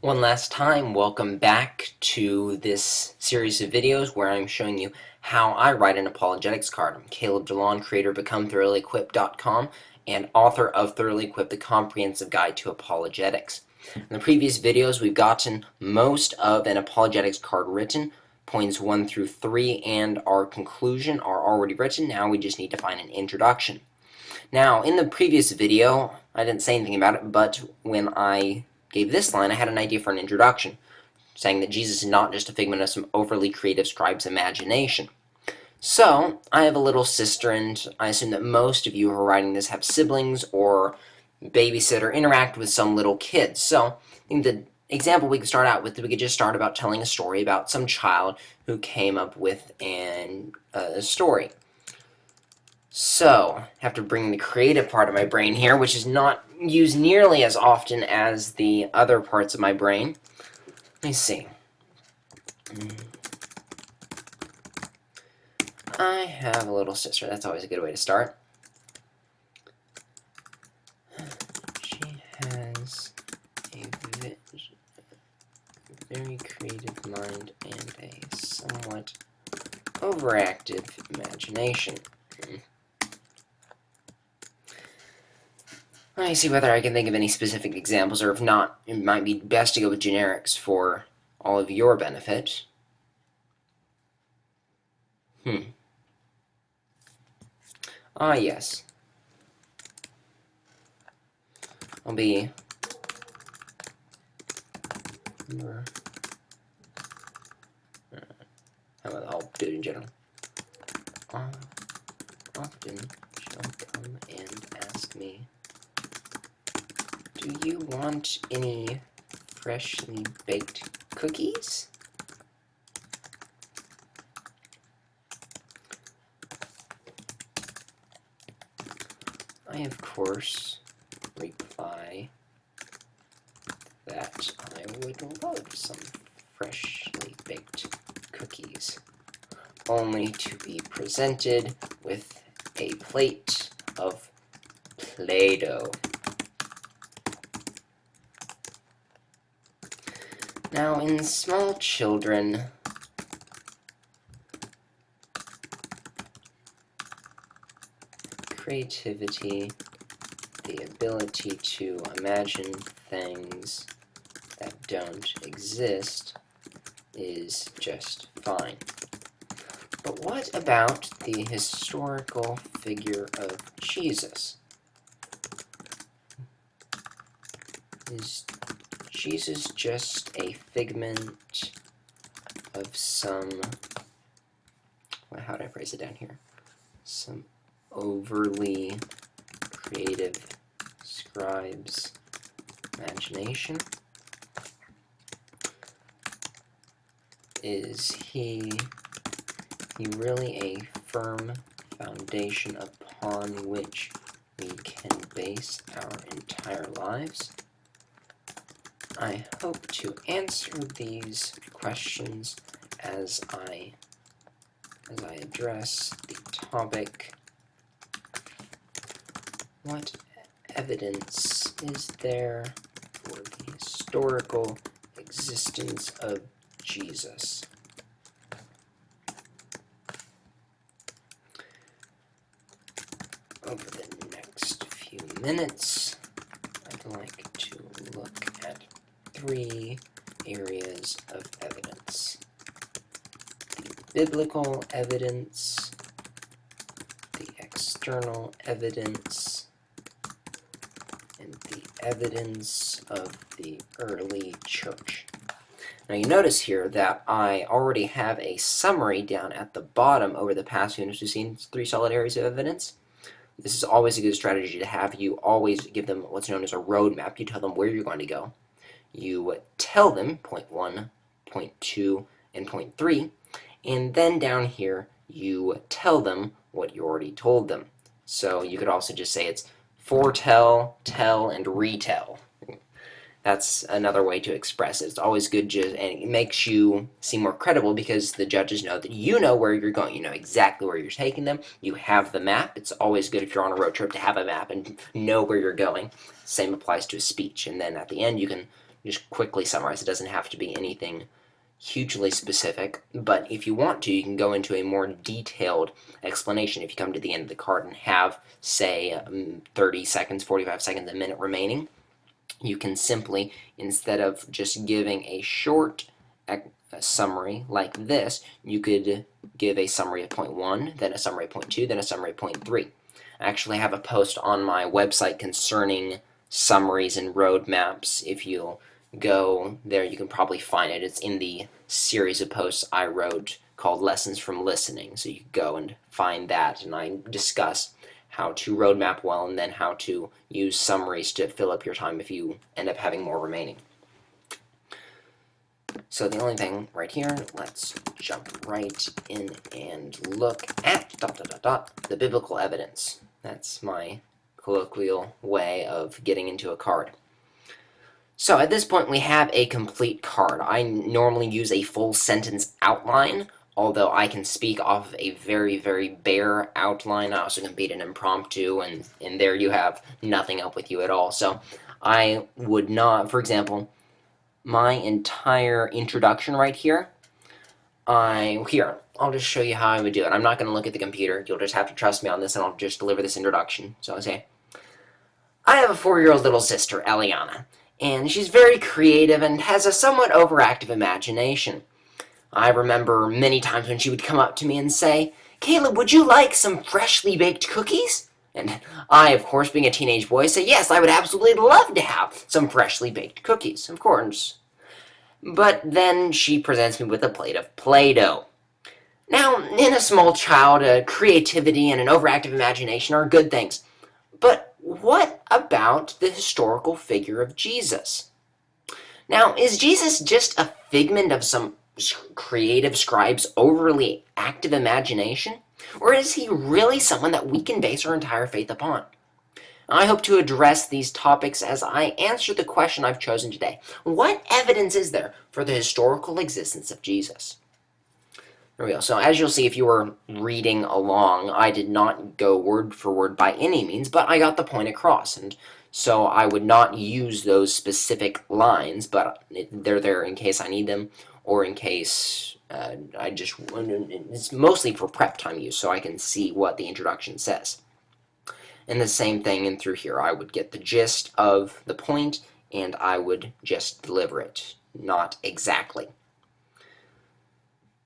One last time, welcome back to this series of videos where I'm showing you how I write an apologetics card. I'm Caleb DeLon, creator of BecomeThoroughlyEquipped.com and author of Thoroughly Equipped, the Comprehensive Guide to Apologetics. In the previous videos, we've gotten most of an apologetics card written. Points 1 through 3 and our conclusion are already written. Now we just need to find an introduction. Now, in the previous video, I didn't say anything about it, but when I gave this line, I had an idea for an introduction, saying that Jesus is not just a figment of some overly creative scribe's imagination. So, I have a little sister, and I assume that most of you who are writing this have siblings or babysit or interact with some little kids. So, I think the example we could start out with, we could just start about telling a story about some child who came up with a story. So, I have to bring the creative part of my brain here, which is not used nearly as often as the other parts of my brain. Let me see. I have a little sister. That's always a good way to start. She has a very creative mind and a somewhat overactive imagination. Let me see whether I can think of any specific examples, or if not, it might be best to go with generics for all of your benefit. Ah, yes. I'll be... I'll do it in general. Often she'll come and ask me, "Do you want any freshly baked cookies?" I, of course, reply that I would love some freshly baked cookies, only to be presented with a plate of Play-Doh. Now, in small children, creativity, the ability to imagine things that don't exist, is just fine. But what about the historical figure of Jesus? Is Jesus just a figment of some, how do I phrase it down here? Some overly creative scribe's imagination? Is he really a firm foundation upon which we can base our entire lives? I hope to answer these questions as I address the topic. What evidence is there for the historical existence of Jesus? Over the next few minutes, I'd like to look at 3 areas of evidence: the biblical evidence, the external evidence, and the evidence of the early church. Now you notice here that I already have a summary down at the bottom over the past units. We've seen 3 solid areas of evidence. This is always a good strategy to have. You always give them what's known as a roadmap. You tell them where you're going to go. You tell them point 1, point 2, and point 3, and then down here you tell them what you already told them. So you could also just say it's foretell, tell, and retell. That's another way to express it. It's always good, and it makes you seem more credible because the judges know that you know where you're going. You know exactly where you're taking them. You have the map. It's always good if you're on a road trip to have a map and know where you're going. Same applies to a speech. And then at the end, you can just quickly summarize. It doesn't have to be anything hugely specific, but if you want to, you can go into a more detailed explanation if you come to the end of the card and have, say, 30 seconds, 45 seconds, a minute remaining. You can simply, instead of just giving a short summary like this, you could give a summary of point 1, then a summary of point 2, then a summary of point 3. I actually have a post on my website concerning summaries and roadmaps. If you go there, you can probably find it. It's in the series of posts I wrote called Lessons from Listening. So you can go and find that, and I discuss how to roadmap well and then how to use summaries to fill up your time if you end up having more remaining. So the only thing right here, let's jump right in and look at the biblical evidence. That's my colloquial way of getting into a card. So at this point we have a complete card. I normally use a full sentence outline, although I can speak off of a very, very bare outline. I also can beat an impromptu, and there you have nothing up with you at all. So I would not, for example, my entire introduction right here, I'll just show you how I would do it. I'm not going to look at the computer. You'll just have to trust me on this, and I'll just deliver this introduction. So I say, I have a 4-year-old little sister, Eliana, and she's very creative and has a somewhat overactive imagination. I remember many times when she would come up to me and say, Caleb, would you like some freshly baked cookies? And I, of course, being a teenage boy, say, yes, I would absolutely love to have some freshly baked cookies, of course. But then she presents me with a plate of Play-Doh. Now, in a small child, creativity and an overactive imagination are good things. But what about the historical figure of Jesus? Now, is Jesus just a figment of some creative scribe's overly active imagination? Or is he really someone that we can base our entire faith upon? I hope to address these topics as I answer the question I've chosen today. What evidence is there for the historical existence of Jesus? There we go. So as you'll see, if you were reading along, I did not go word for word by any means, but I got the point across. And so I would not use those specific lines, but they're there in case I need them, or in case it's mostly for prep time use, so I can see what the introduction says. And the same thing in through here. I would get the gist of the point, and I would just deliver it, not exactly.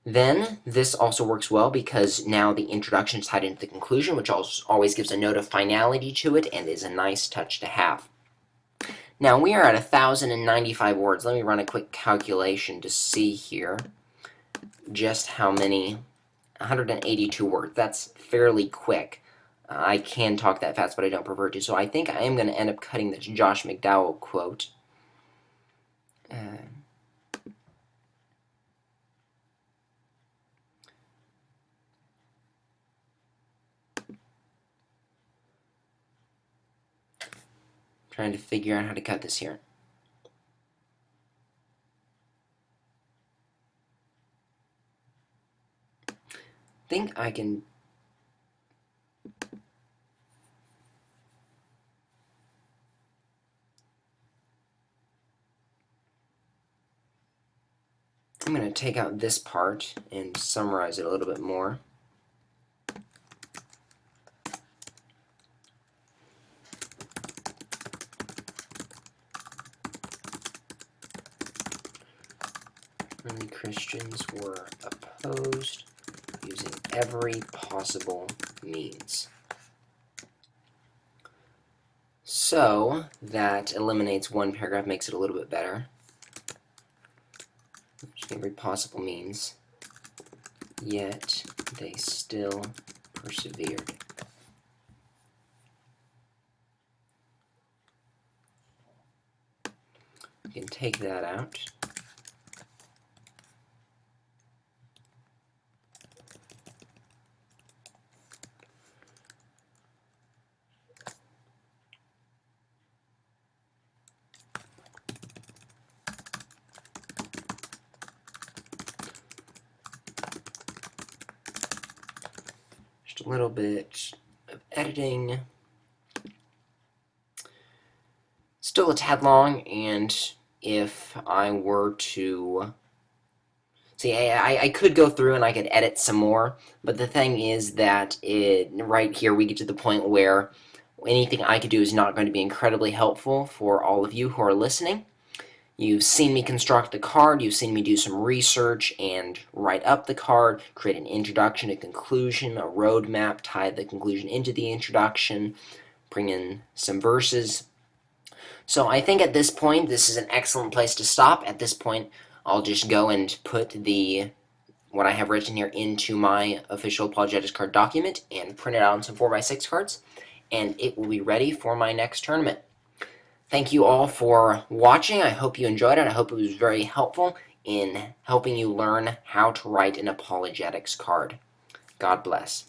Then, this also works well because now the introduction is tied into the conclusion, which always gives a note of finality to it and is a nice touch to have. Now, we are at 1,095 words. Let me run a quick calculation to see here just how many. 182 words. That's fairly quick. I can talk that fast, but I don't prefer to. So I think I am going to end up cutting this Josh McDowell quote. Trying to figure out how to cut this here. I think I can. I'm going to take out this part and summarize it a little bit more. Early Christians were opposed using every possible means. So that eliminates one paragraph, makes it a little bit better. Every possible means, yet they still persevered. You can take that out. A little bit of editing. Still a tad long, and if I were to... See, I could go through and I could edit some more, but the thing is that right here we get to the point where anything I could do is not going to be incredibly helpful for all of you who are listening. You've seen me construct the card, you've seen me do some research and write up the card, create an introduction, a conclusion, a roadmap, tie the conclusion into the introduction, bring in some verses. So I think at this point, this is an excellent place to stop. At this point, I'll just go and put what I have written here into my official Apologetics card document and print it out on some 4x6 cards, and it will be ready for my next tournament. Thank you all for watching. I hope you enjoyed it. I hope it was very helpful in helping you learn how to write an apologetics card. God bless.